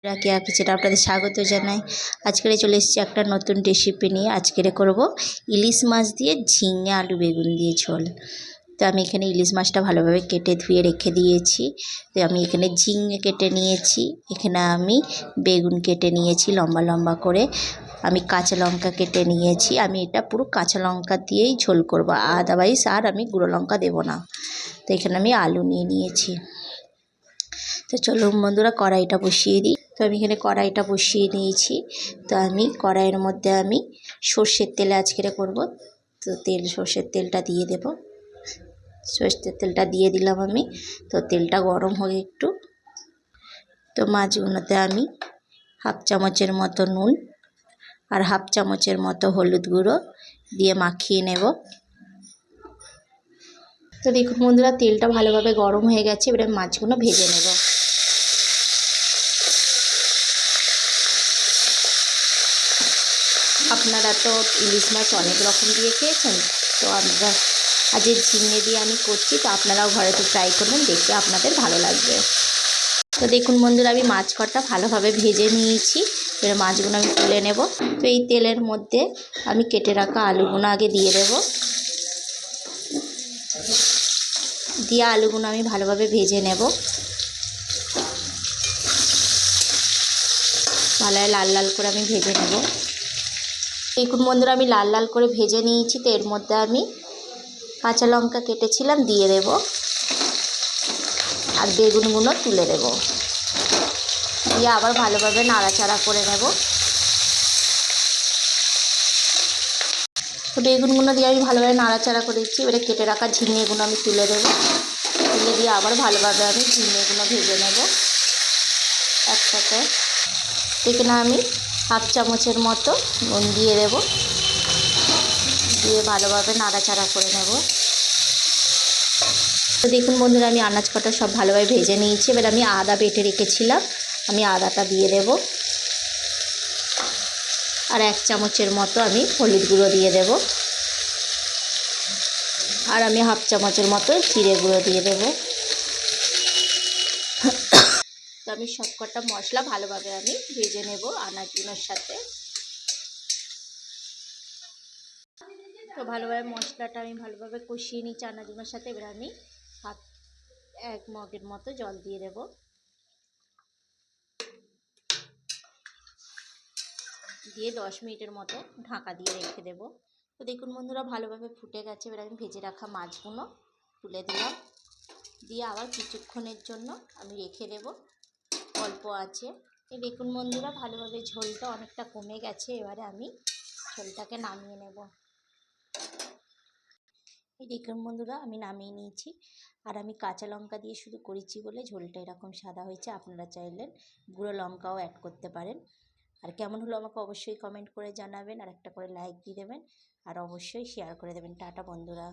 রাকি কিচেনে আপনাদের স্বাগত জানাই। আজকে চলে এসেছি একটা নতুন রেসিপি নিয়ে। আজকে করব ইলিশ মাছ দিয়ে ঝিঙে আলু বেগুন দিয়ে ঝোল। তো আমি এখানে ইলিশ মাছটা ভালোভাবে কেটে ধুয়ে রেখে দিয়েছি। তো আমি এখানে ঝিঙে কেটে নিয়েছি, এখানে আমি বেগুন কেটে নিয়েছি লম্বা লম্বা করে, আমি কাঁচা লঙ্কা কেটে নিয়েছি। আমি এটা পুরো কাঁচা লঙ্কা দিয়েই ঝোল করব, আদারওয়াইজ আর আমি গুঁড়ো লঙ্কা দেবো না। তো এখানে আমি আলু নিয়ে নিয়েছি। তো চলুন বন্ধুরা কড়াইটা বসিয়ে দিই। তো আমি এখানে কড়াইটা বসিয়ে নিয়েছি। তো আমি কড়াইয়ের মধ্যে আমি সর্ষের তেলে আজকে করব। তো সর্ষের তেলটা দিয়ে দেব। সর্ষের তেলটা দিয়ে দিলাম আমি। তো তেলটা গরম হয়ে একটু, তো মাছগুলোতে আমি হাফ চামচের মতো নুন আর হাফ চামচের মতো হলুদ গুঁড়ো দিয়ে মাখিয়ে নেব। তো দেখুন বন্ধুরা তেলটা ভালোভাবে গরম হয়ে গেছে, এবারে মাছগুলো ভেজে নেব। আপনারা তো ইলিশ মাছ অনেক রকম দিয়ে খেয়েছেন, তো আমরা আজ ঝিঙে দিয়ে আমি করছি, তো আপনারাও ঘরে তো ট্রাই করবেন, দেখে আপনাদের ভালো লাগবে। তো দেখুন বন্ধুরা আমি মাছ কটা ভালোভাবে ভেজে নিয়েছি, এবার মাছগুলো আমি তুলে নেব। তো এই তেলের মধ্যে আমি কেটে রাখা আলুগুলো আগে দিয়ে দেব। দিয়ে আলুগুলো আমি ভালোভাবে ভেজে নেব, ভালোভাবে লাল লাল করে আমি ভেজে নেব। দেখুন বন্ধুরা আমি লাল লাল করে ভেজে নিয়েছি। তো এর মধ্যে আমি কাঁচা লঙ্কা কেটেছিলাম দিয়ে দেব, আর বেগুনগুলো তুলে দেব, দিয়ে আবার ভালোভাবে নাড়াচাড়া করে নেব। তো বেগুনগুলো দিয়ে আমি ভালোভাবে নাড়াচাড়া করে দিচ্ছি। এবারে কেটে রাখা ঝিঙেগুলো আমি তুলে দেবো, তুলে দিয়ে আবার ভালোভাবে আমি ঝিঙেগুলো ভেজে নেব একসাথে। এখানে আমি হাফ চামচের মতো নুন দিয়ে দেব, দিয়ে ভালোভাবে নাড়াচাড়া করে নেব। তো দেখুন বন্ধুরা আমি আনাজ কটা সব ভালোভাবে ভেজে নিয়েছি। এবার আমি আদা বেটে রেখেছিলাম, আমি আদাটা দিয়ে দেব, আর এক চামচের মতো আমি হলুদ গুঁড়ো দিয়ে দেব, আর আমি হাফ চামচের মতো জিরে গুঁড়ো দিয়ে দেব। তো আমি সবকটা মশলা ভালোভাবে আমি ভেজে নেব আনাজগুলোর সাথে। তো ভালোভাবে মশলাটা আমি ভালোভাবে কষিয়ে নিচ্ছি আনাজগুলোর সাথে। এবার আমি এক মগের মতো জল দিয়ে দেব, দিয়ে 10 মিনিটের মতো ঢাকা দিয়ে রেখে দেব। তো দেখুন বন্ধুরা ভালোভাবে ফুটে গেছে। এবার আমি ভেজে রাখা মাছগুলো তুলে দিলাম, দিয়ে আবার কিছুক্ষণের জন্য আমি রেখে দেব অল্প আছে। এই দেখুন বন্ধুরা ভালোভাবে ঝোলটা অনেকটা কমে গেছে, এবারে আমি ঝোলটাকে নামিয়ে নেব। এই দেখুন বন্ধুরা আমি নামিয়ে নিয়েছি, আর আমি কাঁচা লঙ্কা দিয়ে শুধু করেছি বলে ঝোলটা এরকম সাদা হয়েছে। আপনারা চাইলেন গুঁড়ো লঙ্কাও অ্যাড করতে পারেন। আর কেমন হলো আমাকে অবশ্যই কমেন্ট করে জানাবেন, আর একটা করে লাইক দিয়ে দেবেন, আর অবশ্যই শেয়ার করে দেবেন। টাটা বন্ধুরা।